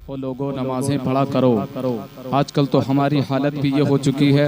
वो लोगों नमाजें पढ़ा करो। आजकल तो हमारी हालत भी ये हो चुकी है,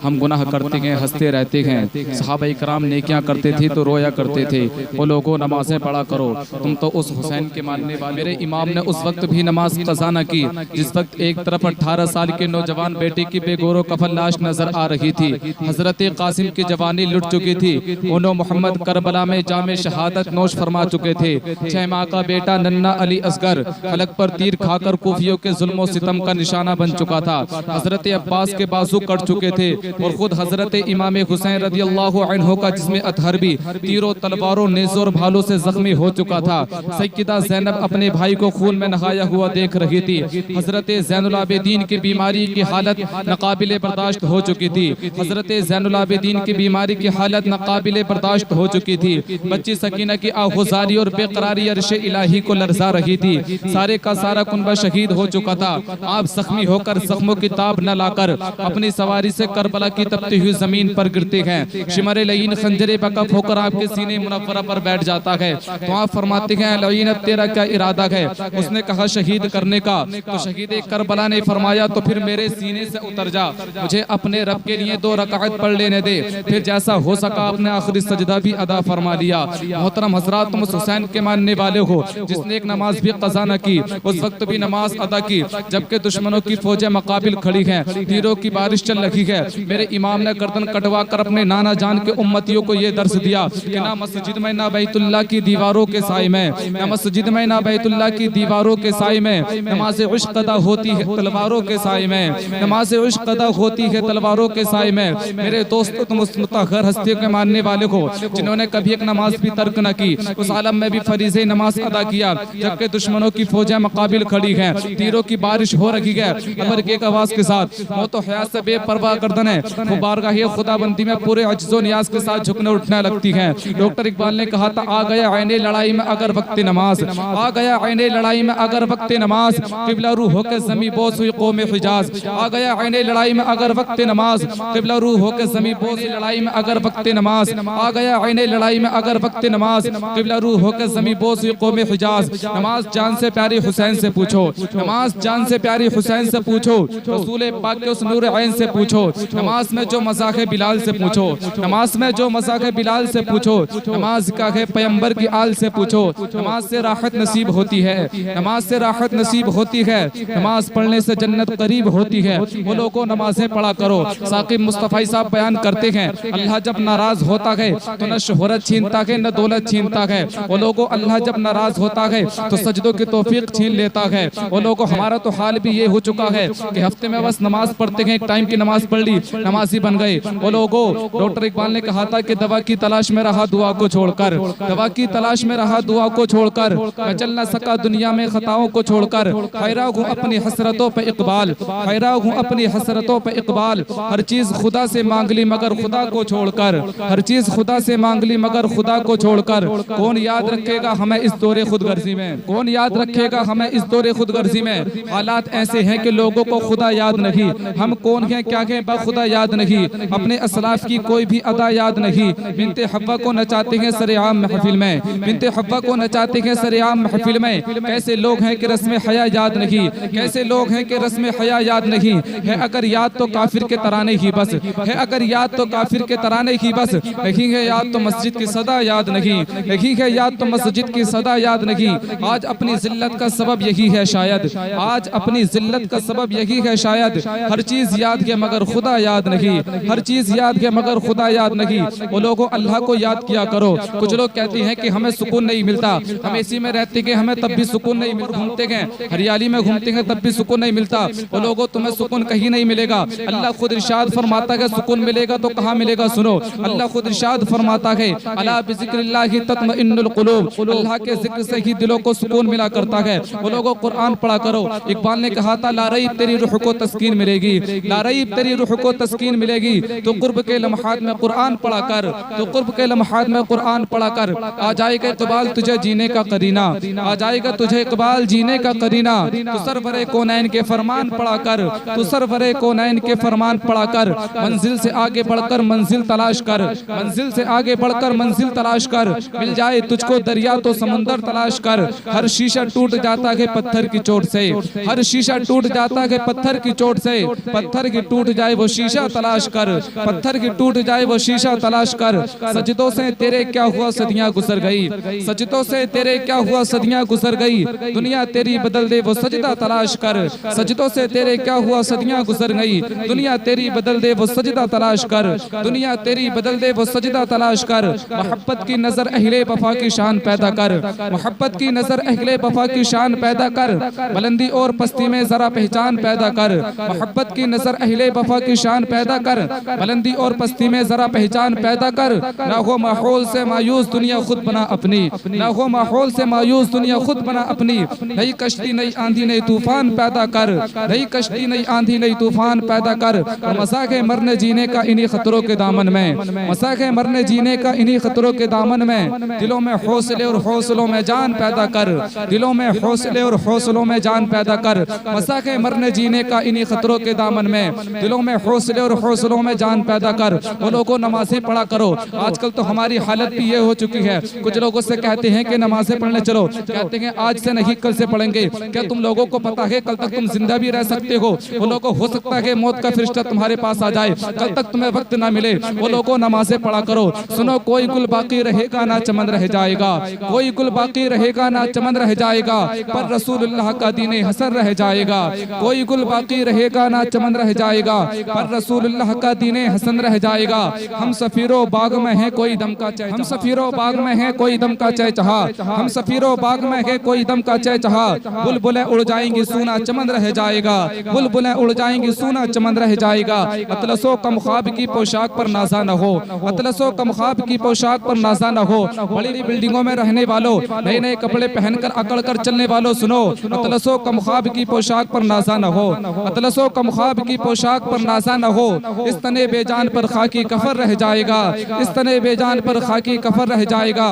हम गुनाह करते हैं, हंसते रहते हैं। सहाबा इकराम नेकियां करते थे तो रोया करते थे। वो लोगों नमाजें पढ़ा करो, तुम तो उस हुसैन के मानने वाले। मेरे इमाम ने उस वक्त भी नमाज कज़ा न की जिस वक्त एक तरफ 18 साल के नौजवान बेटे की बेगोरो कफन लाश नजर आ रही थी। हजरत कासिम की जवानी लुट चुकी थी। उन्होंने मोहम्मद करबला में जामे शहादत नोश फरमा चुके थे। 6 माह का बेटा नन्ना अली असगर हलक पर तीर खाकर कुफियों के जुल्म सितम का निशाना बन चुका था। हजरत अब्बास के बाजू कट चुके थे और खुद हजरत इमाम हुसैन रदियल्लाहु अन्हु का जिस्म अतहर भी तीरों तलवारों नेज़ों और भालों से जख्मी हो चुका था। सैयदा ज़ैनब अपने भाई को खून में नहाया हुआ देख रही थी। हजरत ज़ैनुल आबिदीन की बीमारी की हालत नाकाबिले बर्दाश्त हो चुकी थी। हजरत ज़ैनुल आबिदीन की बीमारी की हालत नाकाबिले बर्दाश्त हो चुकी थी। बच्ची सकीना की आहुजारी और बेकरारी अर्श इलाही को लरजा रही थी। सारे का सारा कुनबा शहीद हो चुका था। आप जख्मी होकर जख्मों की ताब न लाकर अपनी सवारी से करबला की तपती हुई जमीन पर गिरते हैं। शिमरे लईन खंजरे बकफ होकर आपके सीने मुनव्वरा पर बैठ जाता है। तो आप फरमाते हैं लईन अब तेरा क्या इरादा है? उसने कहा शहीद करने का। तो शहीद करबला ने फरमाया तो फिर मेरे सीने से उतर जा, मुझे अपने रब के लिए 2 रकात पढ़ लेने दे। फिर जैसा हो सका अपने आखिरी सजदा भी अदा फरमा लिया। मोहतरम हजरात, तुम हुसैन के मानने वाले हो जिसने एक नमाज भी कज़ा न की, उस वक्त भी नमाज अदा की जबकि दुश्मनों की फौजें मकाबिल खड़ी हैं, तीरों की बारिश चल रही है। मेरे इमाम ने गर्दन कटवा कर अपने नाना जान के उम्मतियों को यह दर्स दिया कि ना मस्जिद में ना बैतुल्लाह की दीवारों के साए में, ना मस्जिद में ना बैतुल्लाह की दीवारों के साए में नमाज इश्क अदा होती है तलवारों के साए में, नमाज इश्क अदा होती है तलवारों के साए में। मेरे दोस्तों, तुम उस मुतहर हस्ती के मानने वाले हो जिन्होंने कभी एक नमाज भी तर्क न की, उस आलम में भी फरीज़े नमाज अदा किया जबकि दुश्मनों की फौजें मकाबिल खड़ी हैं, तीरों की बारिश हो रही है। अमर की एक आवाज के साथ वो तो हया से बेपरवाह गर्दन है, वो बारगाह खुदाबंदी में पूरे अज्जो नियाज के साथ झुकने उठने लगती है। डॉक्टर इकबाल ने कहा था आ गया आईने लड़ाई में अगर वक्त नमाज, आ गया आईने लड़ाई में अगर वक्त नमाज, किबला रूह होके ज़मीं बोस हुई कौम हिजाज। आ गया आईने लड़ाई में अगर वक्त नमाज, किबला रूह होके ज़मीं बोस हुई लड़ाई में अगर वक्त नमाज। आ गया आईने लड़ाई में अगर वक्त नमाज, किबला रूह होके ज़मीं बोस हुई कौम हिजाज। नमाज जान से प्यारी हुसैन से पूछो, नमाज जान से प्यारी हुसैन से पूछो, रसूल पाक के उस नूर ऐन से पूछो। नमाज में जो मज़ाक है बिलाल से पूछो, नमाज में जो मज़ाक है बिलाल से पूछो। नमाज का है पैगंबर की आल से पूछो। नमाज से राहत नसीब होती है, नमाज से राहत नसीब होती है। नमाज पढ़ने से जन्नत करीब होती है। वो लोगों नमाजें पढ़ा करो। साकिब मुस्तफ़ा साहब बयान करते हैं अल्लाह जब नाराज होता है तो न शोहरत छीनता है न दौलत छीनता है। वो लोगों अल्लाह जब नाराज होता है तो सजदों की तौफीक छीन लेता है। वो लोगों हमारा तो हाल भी ये हो चुका है कि हफ्ते में बस नमाज पढ़ते हैं, एक टाइम की नमाज पढ़ ली, नमाजी बन गए। वो लोगों डॉक्टर इकबाल ने कहा था कि दवा की तलाश में रहा दुआ को छोड़कर, दवा की तलाश में रहा दुआ को छोड़कर, मैं चल न सका दुनिया में खताओं को छोड़कर। हैरा हूँ अपनी हसरतों पे इकबाल, हैरा हूँ अपनी हसरतों पे इकबाल। हर चीज खुदा से मांग ली मगर खुदा को छोड़कर, हर चीज खुदा से मांग ली मगर खुदा को छोड़कर। कौन याद रखेगा हमें इस दौरे खुदगर्जी में, कौन याद रखेगा हमें इस दौरे खुदगर्जी में। हालात ऐसे हैं कि लोगों को खुदा याद नहीं, हम कौन हैं क्या हैं खुदा याद नहीं। अपने असलाफ की कोई भी अदा याद नहीं। बिनते हव्वा को नचाते हैं सरेआम महफिल में, बिनते हव्वा को नचाते हैं सरेआम महफिल में। कैसे लोग हैं कि रस्म हया याद नहीं, कैसे लोग हैं कि रस्म हया याद नहीं है। अगर याद तो काफिर के तराने ही बस है, अगर याद तो काफिर के तराने ही बस। नहीं है याद तो मस्जिद की सदा याद नहीं, नहीं है याद तो मस्जिद की सदा याद नहीं। आज अपनी जिल्लत का सबब यही है शायद, आज अपनी जिल्लत का सबब यही है शायद। हर चीज याद है मगर खुदा याद नहीं, हर चीज याद है मगर खुदा याद नहीं। वो लोगों अल्लाह को याद किया करो। कुछ लोग कहते हैं कि हमें सुकून नहीं मिलता, हम इसी में रहते हैं हमें तब भी सुकून नहीं मिलता, घूमते हैं हरियाली में घूमते हैं तब भी सुकून नहीं मिलता। वो लोगों तुम्हें सुकून कहीं नहीं मिलेगा। अल्लाह खुद इरशाद फरमाता है सुकून मिलेगा तो कहाँ मिलेगा? सुनो, अल्लाह खुद इरशाद फरमाता है अला बिज़िक्रिल्लाहि तत्मइन्नुल कुलूब, अल्लाह के जिक्र से ही दिलों को सुकून मिला करता है। वो लोगों कुरान पढ़ा करो। इकबाल ने कहा था ला रईब तेरी रूह को तस्कीन मिलेगी, ला रईब तेरी रूह को तस्कीन मिलेगी तो कुर्ब के लम्हात में कुरान पढ़ा कर, तो कुर्ब के लम्हात में कुरान पढ़ा कर। आ जाएगा इकबाल तुझे जीने का करीना, आ जाएगा तुझे इकबाल जीने का करीना। तो सरवरे कौनैन के फरमान पढ़ा कर, तो सरवरे कौनैन के फरमान पढ़ा कर। मंजिल से आगे बढ़कर मंजिल तलाश कर, मंजिल से आगे बढ़कर मंजिल तलाश कर। मिल जाए तुझको दरिया तो समुंदर तलाश कर। हर शीशा टूट जाता है पत्थर की चोट से, हर शीशा टूट जाता है पत्थर की चोट से। पत्थर की टूट जाए वो शीशा तलाश कर, पत्थर की टूट जाए वो शीशा तलाश कर। सजदों से तेरे क्या हुआ सदियां गुजर गई, सजदों से तेरे क्या हुआ सदियां गुजर गई। दुनिया तेरी बदल दे वो सजदा तलाश कर, सजदों से तेरे क्या हुआ सदियां गुजर गई। दुनिया तेरी बदल दे वो सजदा तलाश कर, दुनिया तेरी बदल दे वो सजदा तलाश कर। मोहब्बत की नजर अहले वफा की शान पैदा कर, मोहब्बत की नजर अहले वफा की शान पैदा कर। बुलंदी और पस्ती में जरा पहचान पैदा कर, मोहब्बत की नजर अहले वफा की शान पैदा कर। बुलंदी और पस्ती में जरा पहचान पैदा कर। ना हो माहौल से मायूस दुनिया खुद बना अपनी, ना हो माहौल से मायूस दुनिया खुद बना अपनी। नई कश्ती नई आंधी नई तूफान पैदा कर, नई कश्ती नई आंधी नई तूफान पैदा कर। और मसाक है मरने जीने का इन्हीं खतरों के दामन में, मसाक है मरने जीने का इन्हीं खतरों के दामन में। दिलों में हौसले और हौसलों में जान पैदा कर, दिलों में हौसले और हौसलों में जान पैदा कर। मसाक है मरने जीने का इन्हीं खतरों के दामन में, दिलों में हौसले और हौसलों में जान पैदा कर। वो लोगों नमाजें पढ़ा करो। आजकल तो हमारी हालत भी ये हो चुकी है, कुछ लोगों से कहते हैं कि नमाजें पढ़ने चलो, कहते हैं आज से नहीं कल से पढ़ेंगे। क्या तुम लोगों को पता है कल तक तुम जिंदा भी रह सकते हो? वो लोगों हो सकता है कि मौत का फरिश्ता तुम्हारे पास आ जाए, कल तक तुम्हें वक्त ना मिले। वो लोगों नमाजें पढ़ा करो। सुनो, कोई गुल बाकी रहेगा ना चमन रह जाएगा, कोई गुल बाकी रहेगा ना चमन रह जाएगा, पर रसूलुल्लाह का दीन हसन रह जाएगा। कोई गुल बाकी रहेगा ना चमन रह जाएगा, पर रसूलुल्लाह का दीन हसन रह जाएगा। हम सफीरों बाग में है कोई दम का चह, हम सफीरों बाग में है कोई दम का चह चाहा, हम सफीरों बाग में है कोई दम का चह चाहा। बुलबुलें उड़ जाएंगी सूना चमन रह जाएगा, बुलबुलें उड़ जाएंगी सूना चमन रह जाएगा। अतलसो कम ख्वाब की पोशाक पर नाजा न हो, अतलसो कम ख्वाब की पोशाक पर नाजा न हो। बड़ी बिल्डिंगों में रहने वालों, नए नए कपड़े पहनकर अकड़ कर चलने वालों, सुनो, अतलसो कम ख्वाब की पोशाक पर नाजा न हो, अतलसो कम ख्वाब की पोशाक पर नाजा न हो। इस तने बेजान पर खाकी कफर रह जाएगा, इस तने बेजान पर खाकी कफर रह जाएगा।